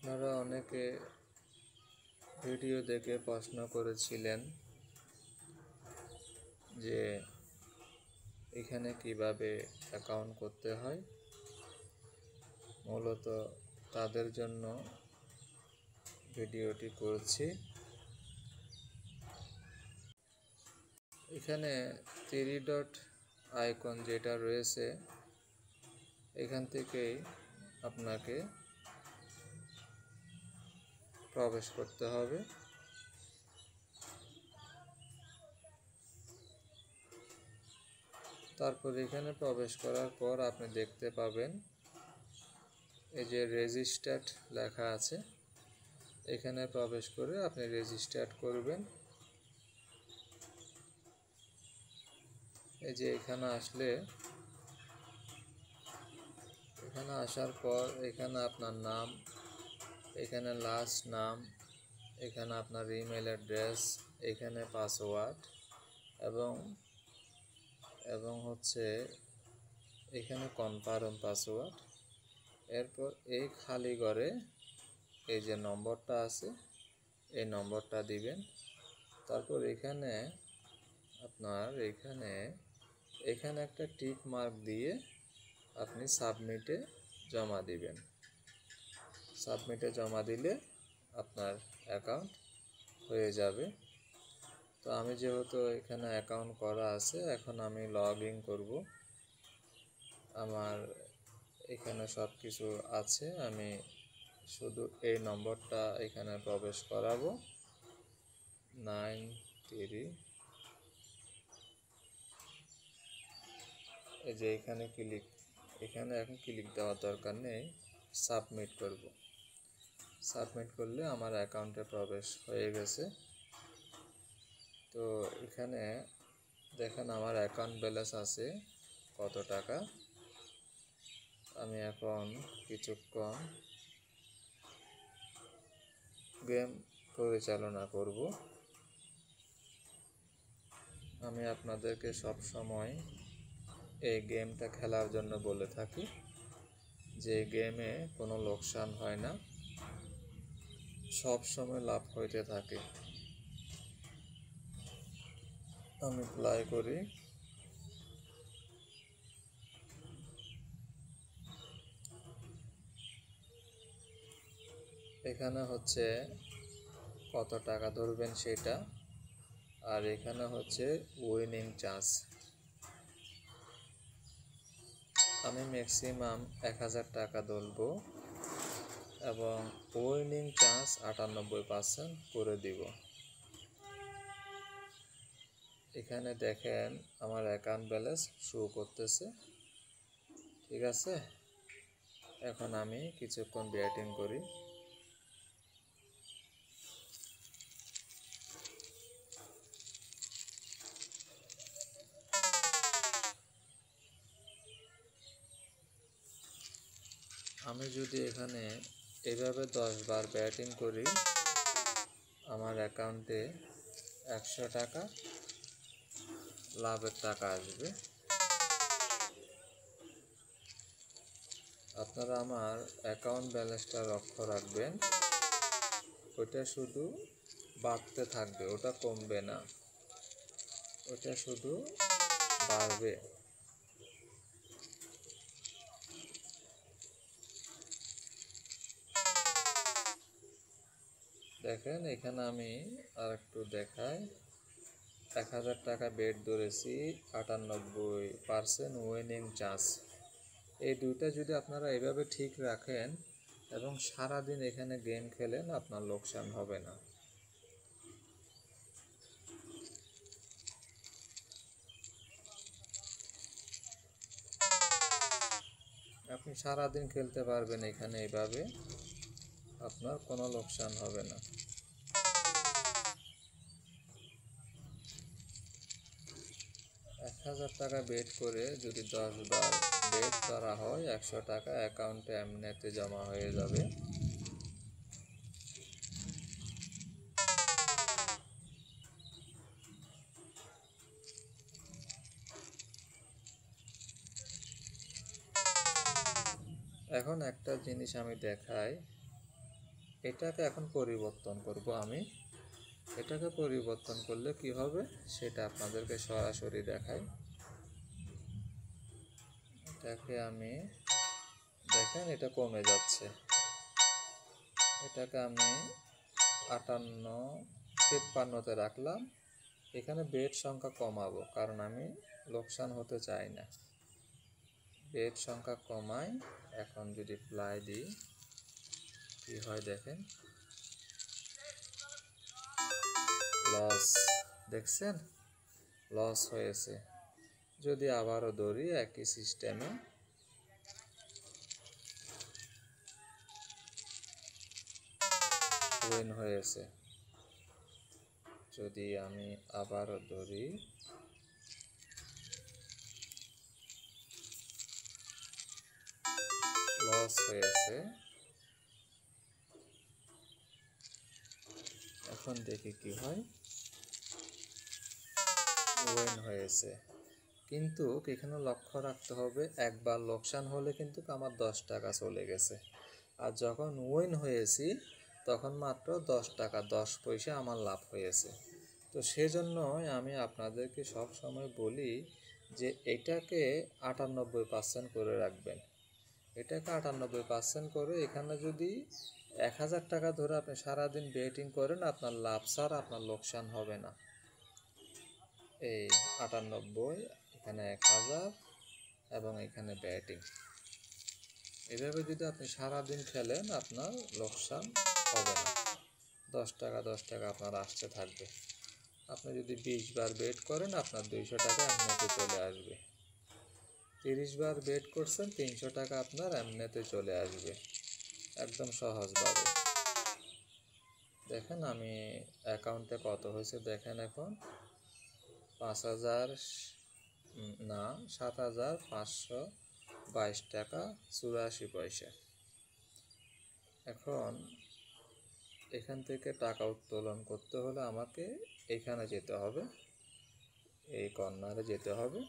আপনারা অনেকে ভিডিও দেখে প্রশ্ন করেছিলেন যে এখানে কিভাবে অ্যাকাউন্ট করতে হয়। মূলত তাদের জন্য ভিডিওটি করছি। এখানে 3 ডট আইকন যেটা রয়েছে এখান থেকেই আপনাকে প্রবেশ করতে হবে। তারপর এখানে প্রবেশ করার পর আপনি দেখতে পাবেন এই যে রেজিস্টার্ড লেখা আছে, এখানে প্রবেশ করে আপনি রেজিস্টার্ড করবেন। এই যে এখানে আসার পর এখানে আপনার নাম, এখানে লাস্ট নাম, এখানে আপনার ইমেল অ্যাড্রেস, এখানে পাসওয়ার্ড এবং হচ্ছে এখানে কনফার্ম পাসওয়ার্ড। এরপর এই খালি ঘরে এই যে নম্বরটা আছে এই নম্বরটা দিবেন। তারপর এখানে আপনার এখানে একটা টিক মার্ক দিয়ে আপনি সাবমিটে জমা দিবেন। সাবমিটে জমা দিলে আপনার অ্যাকাউন্ট হয়ে যাবে। তো আমি যেহেতু এখানে অ্যাকাউন্ট করা আছে, এখন আমি লগ ইন করবো। আমার এখানে সব কিছু আছে, আমি শুধু এই নম্বরটা এখানে প্রবেশ করাবো 93। এই যে এখানে এখন ক্লিক দেওয়ার দরকার নেই, সাবমিট করব। সাবমিট করলে আমার অ্যাকাউন্টে প্রবেশ হয়ে গেছে। তো এখানে দেখেন আমার অ্যাকাউন্ট ব্যালেন্স আছে কত টাকা। আমি এখন কিছুক্ষণ গেম পরিচালনা করব। আমি আপনাদেরকে সব সময় এই গেমটা খেলার জন্য বলে থাকি যে গেমে কোনো লোকসান হয় না, সব সময় লাভ হইতে থাকে। আমি প্লে করি। এখানে হচ্ছে কত টাকা ধরবেন সেটা, আর এখানে হচ্ছে উইনিং চান্স। আমি ম্যাক্সিমাম 1000 টাকা ধরবো এবং উইনিং চান্স 98% করে দিব। এখানে দেখেন আমার অ্যাকাউন্ট ব্যালেন্স শো করতেছে, ঠিক আছে। এখন আমি কিছুক্ষণ ব্যাটিং করি। আমি যদি এখানে এভাবে 10 বার ব্যাটিং করি, আমার অ্যাকাউন্টে 100 টাকা লাভের টাকা আসবে। আপনারা আমার অ্যাকাউন্ট ব্যালেন্সটা লক্ষ্য রাখবেন, ওটা শুধু বাড়তে থাকবে, ওটা কমবে না, ওটা শুধু বাড়বে। দেখেন এখানে আমি আর একটু দেখাই, 1000 টাকা বেট ধরেছি, 98% উইনিং চান্স। এই দুইটা যদি আপনারা এভাবে ঠিক রাখেন এবং সারাদিন এখানে গেম খেলেন, আপনার লোকসান হবে না। আপনি সারাদিন খেলতে পারবেন এখানে, এইভাবে আপনার কোনো লোকসান হবে না। এক 1000 টাকা বেট করে যদি 10 বার বেট করা হয়, 100 টাকা অ্যাকাউন্টে এমনিতে জমা হয়ে যাবে। এখন একটা জিনিস আমি দেখাই, এটাকে এখন পরিবর্তন করব আমি। এটাকে পরিবর্তন করলে কি হবে সেটা আপনাদেরকে সরাসরি দেখাই। এটাকে আমি দেখেন এটা কমে যাচ্ছে। এটাকে আমি 58-53-তে রাখলাম। এখানে বেড সংখ্যা কমাবো, কারণ আমি লোকসান হতে চাই না। বেড সংখ্যা কমাই। এখন যদি প্লাই দিই কি হয় দেখেন, লস, দেখছেন লস হয়েছে। যদি আবারও ধরি একই সিস্টেমে, উইন হয়েছে। যদি আমি আবারও ধরি, লস হয়েছে। এখন দেখি কি হয়, উইন হয়েছে। কিন্তু এখানে লক্ষ্য রাখতে হবে, একবার লোকসান হলে কিন্তু আমার 10 টাকা চলে গেছে, আর যখন উইন হয়েছি তখন মাত্র 10 টাকা 10 পয়সা আমার লাভ হয়েছে। তো সেজন্যই আমি আপনাদেরকে সব সময় বলি যে এটাকে 98% করে রাখবেন। এটাকে 98% করে, এখানে যদি 1000 টাকা ধরে আপনি সারাদিন বেটিং করেন, আপনার লাভ ছাড়া আপনার লোকসান হবে না। এই 98, এখানে 1000 এবং এখানে ব্যাটিং, এভাবে যদি আপনি সারাদিন খেলেন আপনার লোকসান হবে না। 10 টাকা 10 টাকা আপনার আসতে থাকবে। আপনি যদি 20 বার বেট করেন আপনার 200 টাকা এমনিতে চলে আসবে। 30 বার বেট করছেন 300 টাকা আপনার এমনিতে চলে আসবে, একদম সহজভাবে। দেখেন আমি অ্যাকাউন্টে কত হয়েছে দেখেন, এখন 7,522 টাকা 84 পয়সা। এখন এখান থেকে টাকা উত্তোলন করতে হলে আমাকে এখানে যেতে হবে, এই কর্নারে যেতে হবে।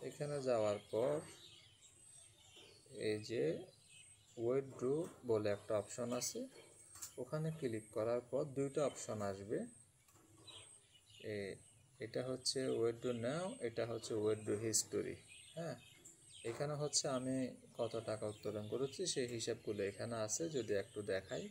এখানে যাওয়ার পর এই যে উইথড্র বলে একটা অপশন আছে, ওখানে ক্লিক করার পর দুইটা অপশন আসবে। এটা হচ্ছে উইথড্র নাও, এটা হচ্ছে উইথড্র হিস্টোরি। হ্যাঁ, এখানে হচ্ছে আমি কত টাকা উত্তোলন করেছি সেই হিসাবগুলো এখানে আছে। যদি একটু দেখাই,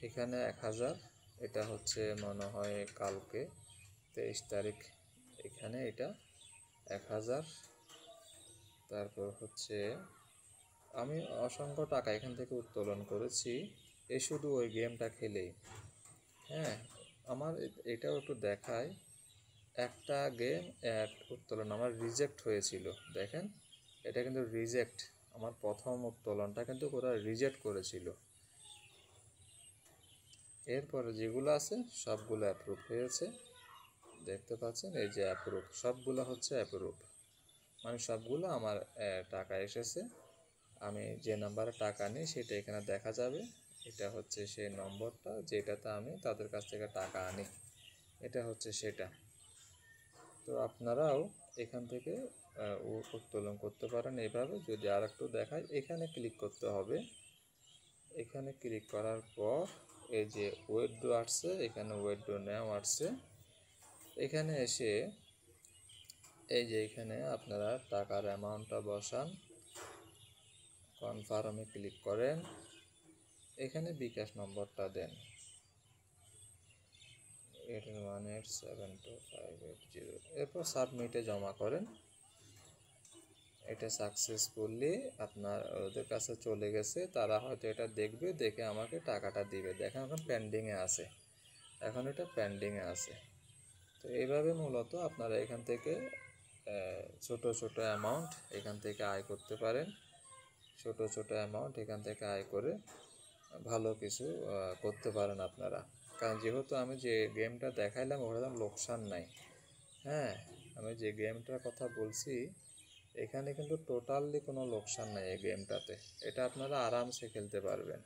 এখানে 1000, এটা হচ্ছে মনে হয় কালকে 23 তারিখ, এখানে এটা 1000। তারপর হচ্ছে আমি অসংখ্য টাকা এখান থেকে উত্তোলন করেছি, এ শুধু ওই গেমটা খেলেই। হ্যাঁ, আমার এটাও একটু দেখায়। একটা গেম উত্তোলন আমার রিজেক্ট হয়েছিল, দেখেন এটা কিন্তু রিজেক্ট, আমার প্রথম উত্তোলনটা কিন্তু ওরা রিজেক্ট করেছিল। এরপরে যেগুলো আছে সবগুলো অ্যাপ্রুভ হয়েছে, দেখতে পাচ্ছেন এই যে অ্যাপ্রুভ, সবগুলো হচ্ছে অ্যাপ্রুভ, মানে সবগুলো আমার টাকা এসেছে। আমি যে নাম্বারে টাকা নিই সেটা এখানে দেখা যাবে। এটা হচ্ছে সেই নম্বরটা যেটাতে আমি তাদের কাছ থেকে টাকা আনি, এটা হচ্ছে সেটা। তো আপনারাও এখান থেকে উত্তোলন করতে পারেন এইভাবে। যদি আর একটু দেখাই, এখানে ক্লিক করতে হবে। এখানে ক্লিক করার পর এই যে উইথড্র আসছে, এখানে উইথড্র নাও আসছে। এখানে এসে এই যে এখানে আপনারা টাকার অ্যামাউন্টটা বসান, কনফার্মে ক্লিক করেন, এখানে বিকাশ নম্বরটা দেন 81872580, এরপর সাবমিটে জমা করেন। এটা সাকসেসফুলি আপনার ওদের কাছে চলে গেছে, তারা হয়তো এটা দেখবে, দেখে আমাকে টাকাটা দিবে। দেখেন এখন পেন্ডিংয়ে আছে, এখন এটা পেন্ডিংয়ে আছে। তো এইভাবে মূলত আপনারা এখান থেকে ছোট ছোট অ্যামাউন্ট এখান থেকে আয় করতে পারেন। ছোট ছোট অ্যামাউন্ট এখান থেকে আয় করে ভালো কিছু করতে পারেন আপনারা। কারণ যেহেতু আমি যে গেমটা দেখাইলাম ওখানে লোকসান নাই। হ্যাঁ, আমি যে গেমটার কথা বলছি এখানে কিন্তু টোটালি কোনো লোকসান নাই এই গেমটাতে, এটা আপনারা আরামসে খেলতে পারবেন।